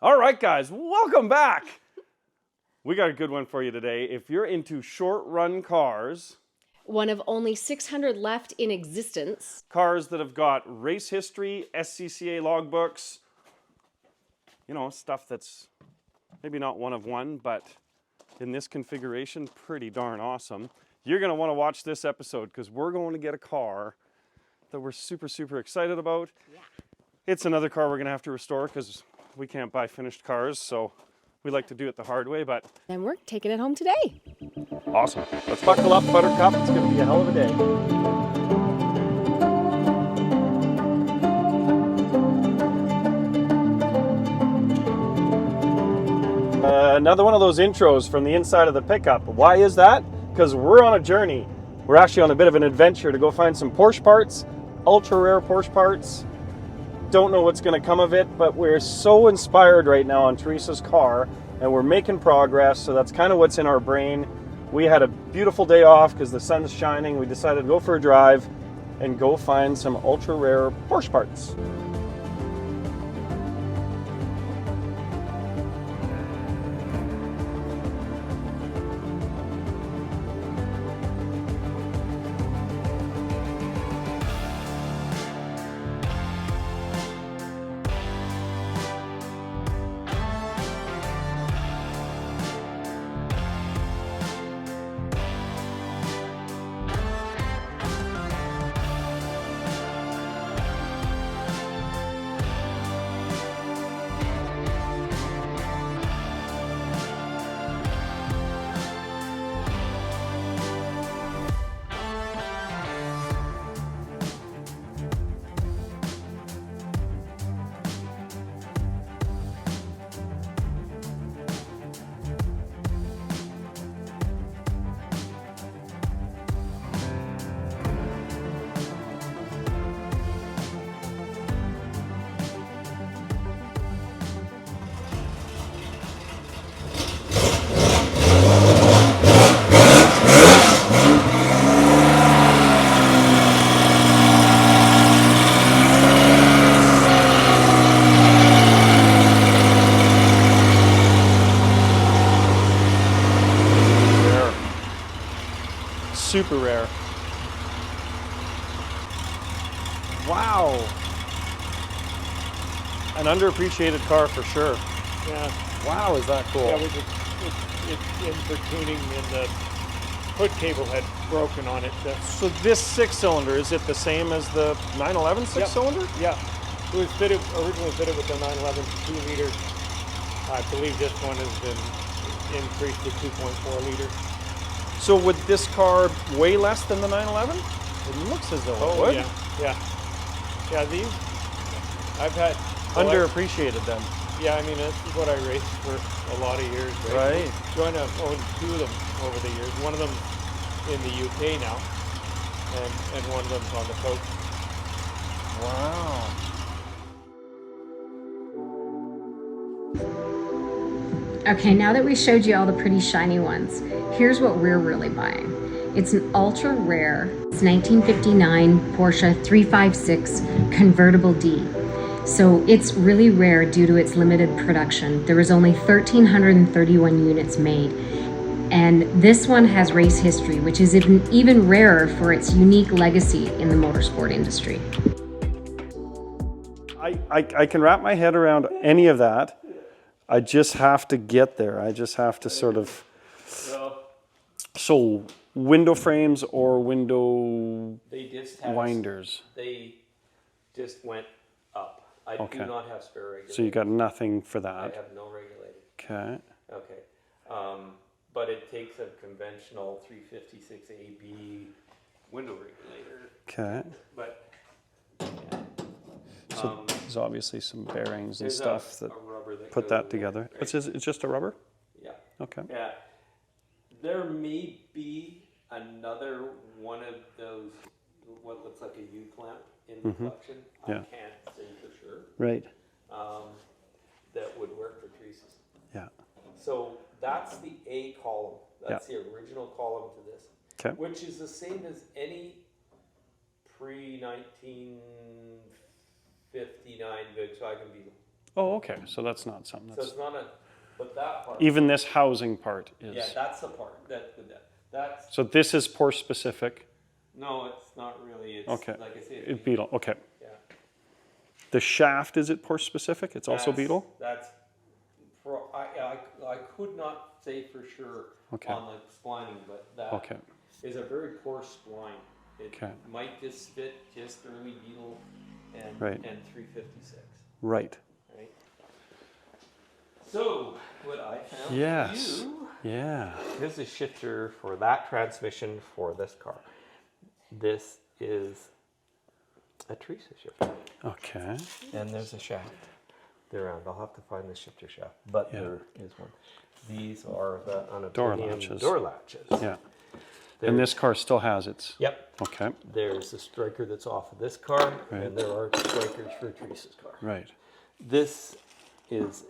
All right, guys, welcome back. We got a good one for you today. If you're into short-run cars, one of only 600 left in existence, cars that have got race history, SCCA logbooks, you know, stuff that's maybe not one of one, but in this configuration, pretty darn awesome. You're going to want to watch this episode because we're going to get a car that we're super, super excited about. Yeah. It's another car we're going to have to restore because we can't buy finished cars, so we like to do it the hard way, but... then we're taking it home today. Awesome. Let's buckle up, Buttercup. It's going to be a hell of a day. Another one of those intros from the inside of the pickup. Why is that? Because we're on a journey. We're actually on a bit of an adventure to go find some Porsche parts, ultra rare Porsche parts. Don't know what's going to come of it, but we're so inspired right now on Teresa's car, and we're making progress, so that's kind of what's in our brain. We had a beautiful day off because the sun's shining. We decided to go for a drive and go find some ultra rare Porsche parts. Super rare. Wow. An underappreciated car for sure. Yeah. Wow, is that cool? Yeah, it's in for tuning, and the hood cable had broken on it. So this six-cylinder, is it the same as the 911 six-cylinder? Yeah. It was originally fitted with the 911 2 liter. I believe this one has been increased to 2.4 liter. So would this car weigh less than the 911? It looks as though it would. Yeah, these I've had... Underappreciated then. Yeah, I mean, this is what I raced for a lot of years. Right. Joined up owned 2 of them over the years. One of them in the UK now, and one of them's on the coast. Wow. Okay, now that we showed you all the pretty shiny ones, here's what we're really buying. It's an ultra rare, it's 1959 Porsche 356 Convertible D. So it's really rare due to its limited production. There was only 1,331 units made. And this one has race history, which is even rarer for its unique legacy in the motorsport industry. I can wrap my head around any of that. I just have to get there. I just have to sort of... So window frames or window winders? They just went up. I do not have spare regulated. So you got nothing for that? I have no regulated. Okay. Okay. But it takes a conventional 356 AB window regulator. Okay. But so there's obviously some bearings and stuff that that put that together. Right? It's just a rubber? Yeah. Okay. Yeah. There may be another one of those, what looks like a U-clamp in the collection. Yeah. I can't say for sure. Right. That would work for Teresa's. Yeah. So that's the A column. That's the original column to this. Okay. Which is the same as any pre-1959 Volkswagen Beetle. Oh, okay. So that's not something So that's... it's not a, but that part. Even this housing part is... Yeah, that's the part, that's, So this is Porsche specific? no, it's not really, it's, Okay. like I say, It's Beetle, okay. yeah. The shaft, is it Porsche specific? It's also Beetle? That's, I could not say for sure Okay. on the splining, but that Okay. is a very poor spline. It Okay. might just fit just early Beetle and, Right. and 356, Right. right? So, what I found Yes. for you, Yeah. here's a shifter for that transmission for this car. This is a Teresa shifter. Okay. And there's a shaft. They're around. I'll have to find the shifter shaft, but Yeah. there is one. These are the Door unobtainium latches. door latches. Yeah. There- And this car still has its... Yep. Okay. There's a striker that's off of this car, Right. and there are strikers for Teresa's car. Right. This is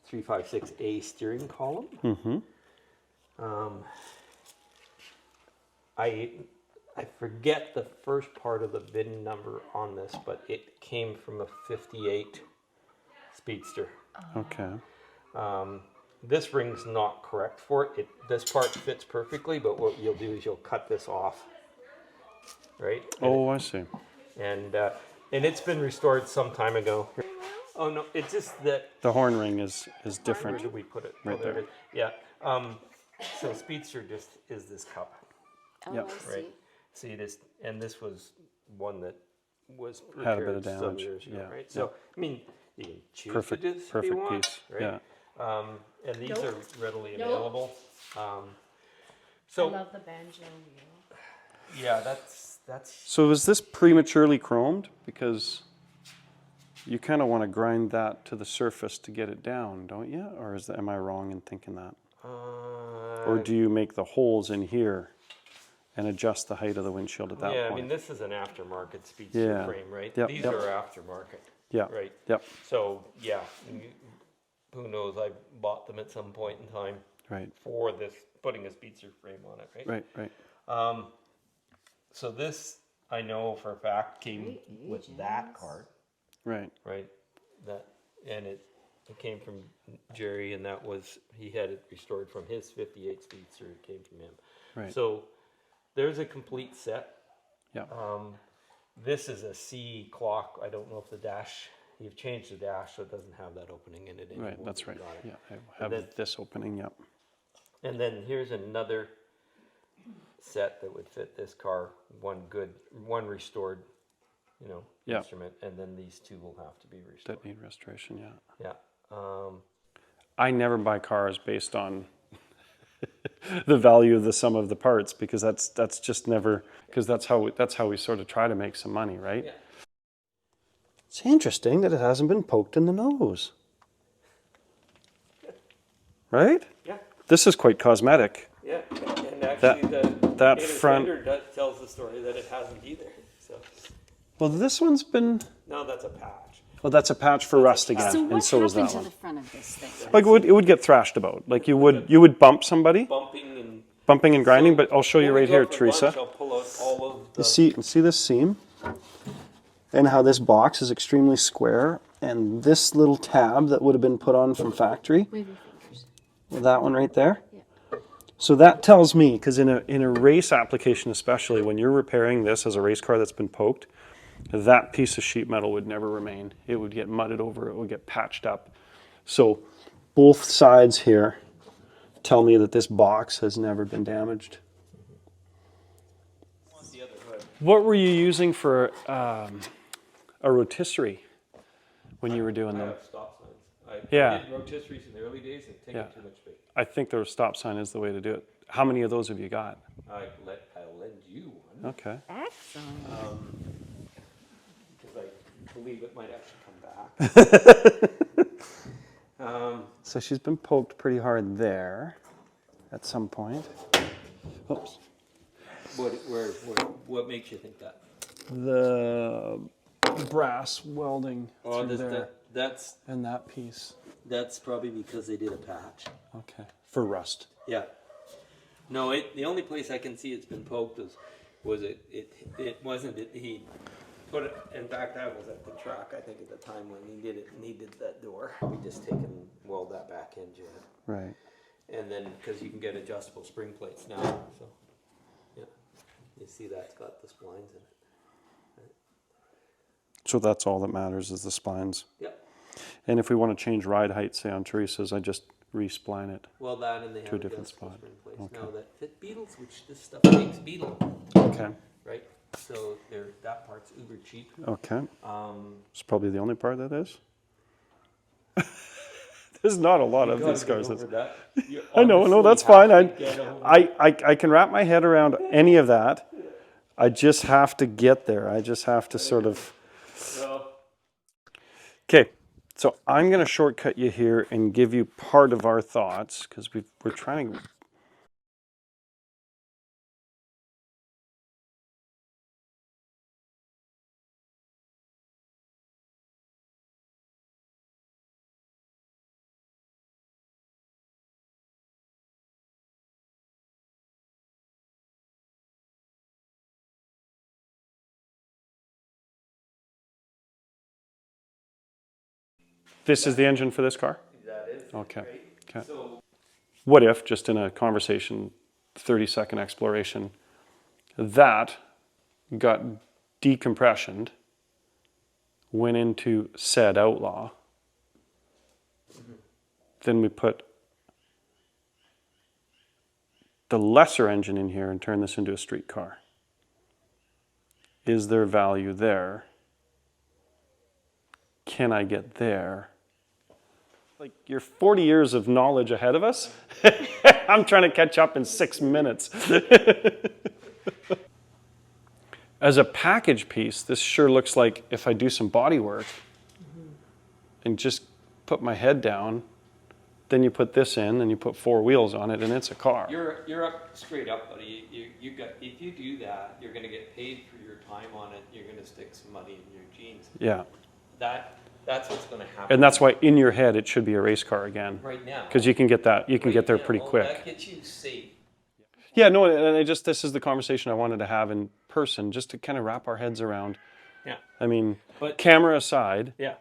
356A steering column. Mm-hmm. I forget the first part of the VIN number on this, but it came from a 58 Speedster. Okay. This ring's not correct for it. This part fits perfectly, but what you'll do is you'll cut this off, right? Oh, I see. And it's been restored some time ago. Oh no, it's just that. The horn ring is Where different. did we put it? Right Oh, there. it is. Yeah. So Speedster just is this cup, Oh, Yep. I see. right? See this, and this was one that was Had a bit of repaired some damage, years ago, yeah, right? So I mean, you can choose Perfect. to do this if Perfect you want, piece. right? Yeah. And these Nope. are readily Nope. available. I So love the banjo wheel. yeah, that's So is this prematurely chromed? Because you kind of want to grind that to the surface to get it down, don't you? Or am I wrong in thinking that? Or do you make the holes in here and adjust the height of the windshield at that yeah. point? I mean, this is an aftermarket Speedster Yeah. frame, right? Yep, These yep. are aftermarket, yeah. right? Yep. So yeah, who knows? I bought them at some point in time Right. for this, putting a Speedster frame on it, right? Right. Right. So this I know for a fact came with that car, Right. right? That and it came from Jerry, and that was he had it restored from his '58 Speedster. It came from him. Right. So there's a complete set. Yeah. This is a C clock. I don't know if the dash. You've changed the dash, so it doesn't have that opening in it anymore. Right. That's You right. got it. Yeah. I have then- this opening. Yep. And then here's another set that would fit this car. One restored, Yeah. instrument, and then these two will have to be restored. That need restoration. Yeah. Yeah. I never buy cars based on the value of the sum of the parts, because that's just never, because that's how we sort of try to make some money, right? Yeah. It's interesting that it hasn't been poked in the nose. Right? Yeah. This is quite cosmetic. Yeah. And actually, that David front- Fender tells the story that it hasn't either. So Well, this one's been, no, that's a patch. well, that's a patch for rust again, So what and so is happened that to one. the front of this thing? Like it would get thrashed about. Like you would bump somebody, Bumping and grinding. But I'll show you when we right go here, for Teresa. lunch, I'll pull out all of the. See this seam, and how this box is extremely square, and this little tab that would have been put on from factory, Wave your fingers. that one right there. Yeah. So that tells me, because in a race application especially, when you're repairing this as a race car that's been poked, that piece of sheet metal would never remain. It would get mudded over, it would get patched up. So both sides here tell me that this box has never been damaged. The other hood. What were you using for a rotisserie when you were doing I them? have stop signs. Yeah. I did rotisseries in the early days and taken Yeah. too much space. I think the stop sign is the way to do it. How many of those have you got? I'll lend you one Okay. Excellent. because I believe it might actually come back. So she's been poked pretty hard there at some point. Oops. What makes you think that? The brass welding through there that's and that piece. probably because they did a patch. Okay. For rust. Yeah. No, the only place I can see it's been poked was it wasn't he But in fact, I was at the track, I think at the time when he needed that door. We just taken, weld that back in, Jan. Right. And then, because you can get adjustable spring plates now, so, yeah. You see that's got the splines in it. So that's all that matters is the splines. Yep. And if we want to change ride height, say on Teresa's, I just re-spline it. Well, that and they have To a different adjustable spot. spring plates Okay. now that fit Beetles, which this stuff makes Beetle, Okay. right? So that part's uber cheap. Okay. It's probably the only part that is. There's not a lot of these cars. I know, no, that's fine. I can wrap my head around any of that. I just have to get there. I just have to sort of. Okay, so I'm going to shortcut you here and give you part of our thoughts because we're trying to. This is the engine for this car? That is. Okay. Right? Okay. So, What if, just in a conversation, 30-second exploration, that got decompressioned, went into said Outlaw, then we put the lesser engine in here and turn this into a street car? Is there value there? Can I get there? Like, you're 40 years of knowledge ahead of us. I'm trying to catch up in 6 minutes. As a package piece, this sure looks like if I do some body work and just put my head down, then you put this in and you put 4 wheels on it and it's a car. you're up straight up, buddy. You got, if you do that, you're going to get paid for your time on it. You're going to stick some money in your jeans. Yeah. That's what's going to happen. And that's why in your head it should be a race car again. Right now. Because you can get that, you can get there pretty quick. That gets you safe. Yeah, no, and this is the conversation I wanted to have in person, just to kind of wrap our heads around. Yeah. I mean, But- camera aside, Yeah.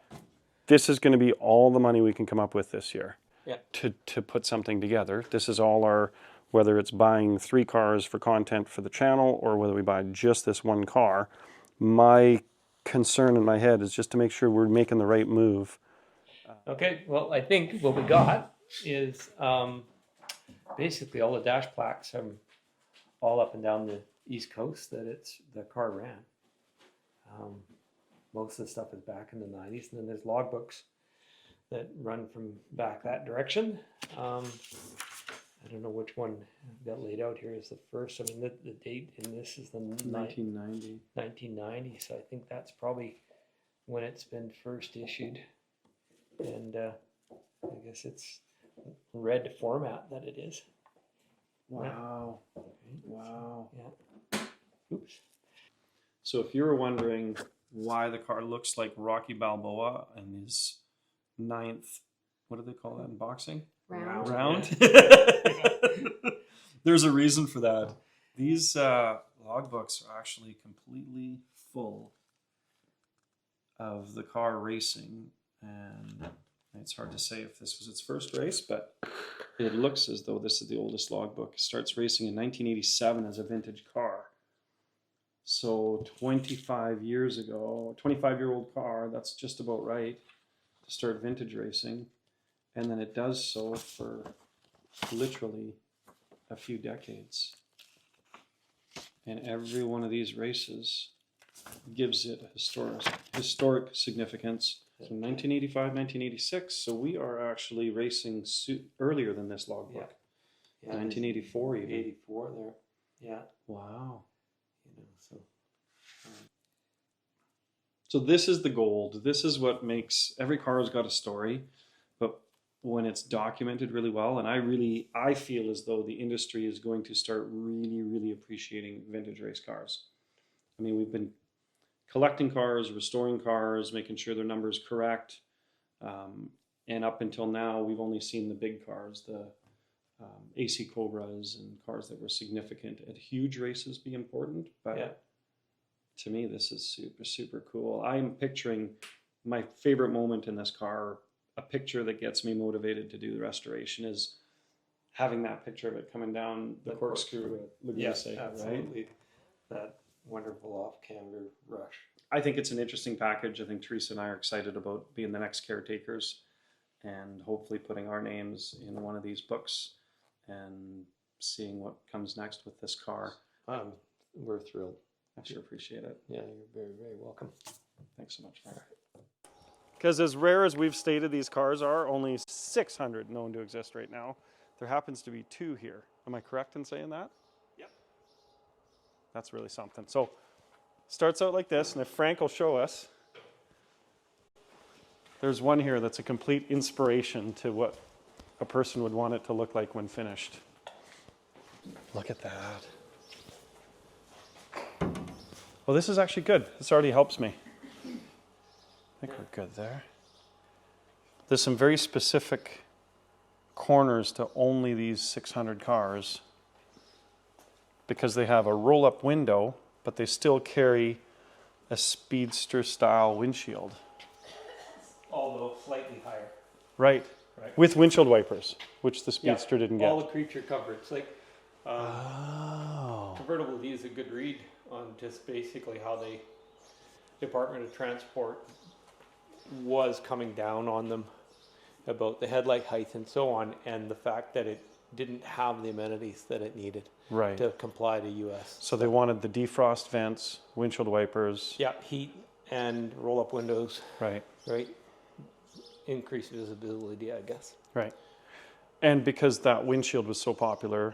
this is going to be all the money we can come up with this year. Yeah. To put something together. This is all our, whether it's buying 3 cars for content for the channel or whether we buy just this one car. My concern in my head is just to make sure we're making the right move. Okay, well, I think what we got is basically all the dash plaques from all up and down the East Coast that the car ran. Most of the stuff is back in the 90s, and then there's logbooks that run from back that direction. I don't know which one got laid out here is the first. I mean, the date in this is the 1990. 1990, so I think that's probably when it's been first issued. And I guess it's red format that it is. Wow. Wow. Yeah. Oops. So if you were wondering why the car looks like Rocky Balboa and his 9th, what do they call that in boxing? Round. There's a reason for that. These logbooks are actually completely full of the car racing, and it's hard to say if this was its first race, but it looks as though this is the oldest logbook. It starts racing in 1987 as a vintage car. So 25 years ago, 25-year-old car, that's just about right to start vintage racing. And then it does so for literally a few decades. And every one of these races gives it a historic significance. So 1985, 1986, so we are actually racing earlier than this logbook. Yeah. 1984 even. 84 there. Yeah. Wow. You know, So this is the gold. This is what makes, every car has got a story, but when it's documented really well, and I feel as though the industry is going to start really, really appreciating vintage race cars. I mean, we've been collecting cars, restoring cars, making sure their number is correct. And up until now, we've only seen the big cars, the AC Cobras and cars that were significant at huge races be important. But Yeah. To me, this is super, super cool. I'm picturing my favorite moment in this car, a picture that gets me motivated to do the restoration is having that picture of it coming down the corkscrew. Yes, Right? absolutely. That wonderful off-camber rush. I think it's an interesting package. I think Teresa and I are excited about being the next caretakers and hopefully putting our names in one of these books and seeing what comes next with this car. We're thrilled. I sure appreciate it. Yeah, you're very, very welcome. Thanks so much. Because as rare as we've stated these cars are, only 600 known to exist right now. There happens to be 2 here. Am I correct in saying that? Yep. That's really something. So starts out like this, and if Frank will show us, there's one here that's a complete inspiration to what a person would want it to look like when finished. Look at that. Well, this is actually good. This already helps me. I think we're good there. There's some very specific corners to only these 600 cars because they have a roll-up window, but they still carry a Speedster style windshield. Although slightly higher. Right. Right. With windshield wipers, which the Speedster didn't get. All the creature coverage. Like, Convertible D is a good read on just basically how the Department of Transport was coming down on them about the headlight height and so on, and the fact that it didn't have the amenities that it needed Right. to comply to US. So they wanted the defrost vents, windshield wipers. Yeah, heat and roll-up windows, Right. right? Increased visibility, I guess. Right. And because that windshield was so popular,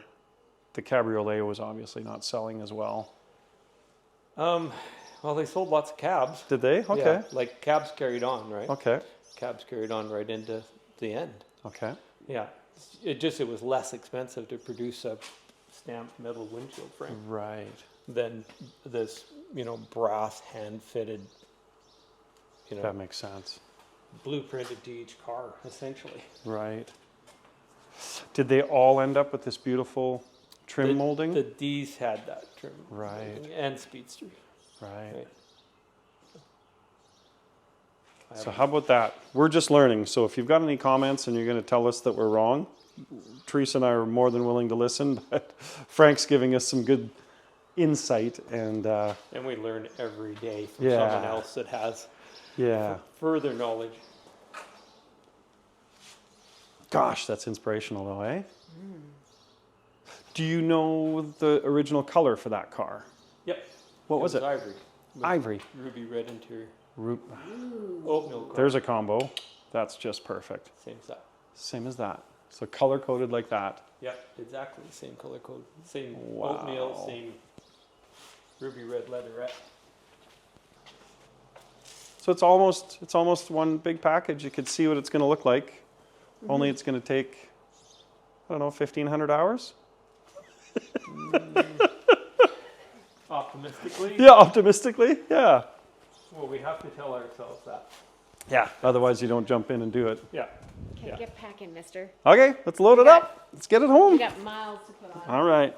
the cabriolet was obviously not selling as well. Well, they sold lots of cabs. Did they? Okay. Yeah, like cabs carried on, right? Okay. Cabs carried on right into the end. Okay. Yeah, it was less expensive to produce a stamped metal windshield frame Right. than this, brass hand fitted, That makes sense. blueprinted to each car, essentially. Right. Did they all end up with this beautiful trim molding? The D's had that trim. Right. molding, and Speedster. Right. Right. So how about that? We're just learning. So if you've got any comments and you're going to tell us that we're wrong, Teresa and I are more than willing to listen, but Frank's giving us some good insight and And we learn every day from Yeah. someone else that has yeah. further knowledge. Gosh, that's inspirational though, eh? Do you know the original color for that car? Yep. What was it? Ivory. with Ivory. Ruby red interior. Oatmeal. Oatmeal color. There's a combo. That's just perfect. Same as that. Same as that. So color coded like that. Yep, exactly the same color code. Same Wow. oatmeal, same ruby red leatherette. So it's almost one big package. You could see what it's going to look like. Only it's going to take, I don't know, 1,500 hours? Optimistically? Yeah, optimistically. Yeah. Well, we have to tell ourselves that. Yeah. Otherwise you don't jump in and do it. Yeah. Okay, Yeah. get packing, mister. Okay, let's load it up. Let's get it You home. got miles to put on. All right.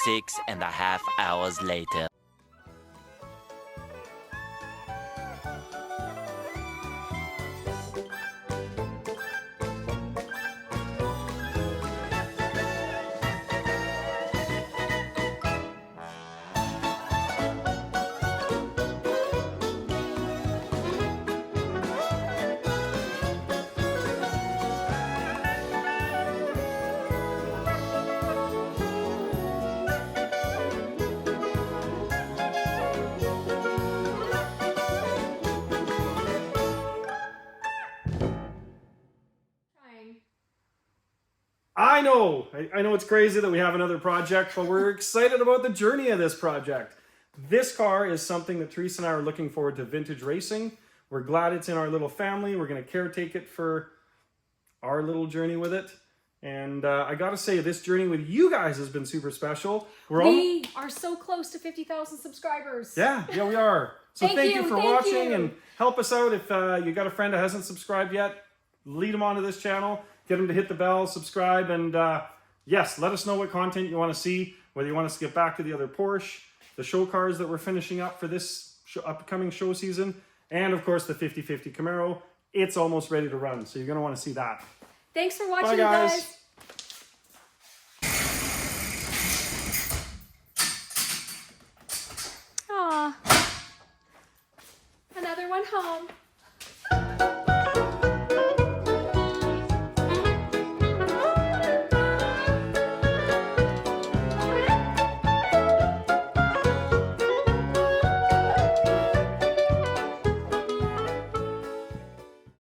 Six and a half hours later. I know it's crazy that we have another project, but we're excited about the journey of this project. This car is something that Teresa and I are looking forward to vintage racing. We're glad it's in our little family. We're going to caretake it for our little journey with it. And I got to say, this journey with you guys has been super special. We are so close to 50,000 subscribers. Yeah, we are. So thank you for watching you. and help us out. If you got a friend that hasn't subscribed yet, lead them onto this channel. Get them to hit the bell, subscribe, and yes, let us know what content you want to see, whether you want us to get back to the other Porsche, the show cars that we're finishing up for this upcoming show season, and of course the 50/50 Camaro. It's almost ready to run, so you're going to want to see that. Thanks for watching, Bye, guys. Aw. Another one home.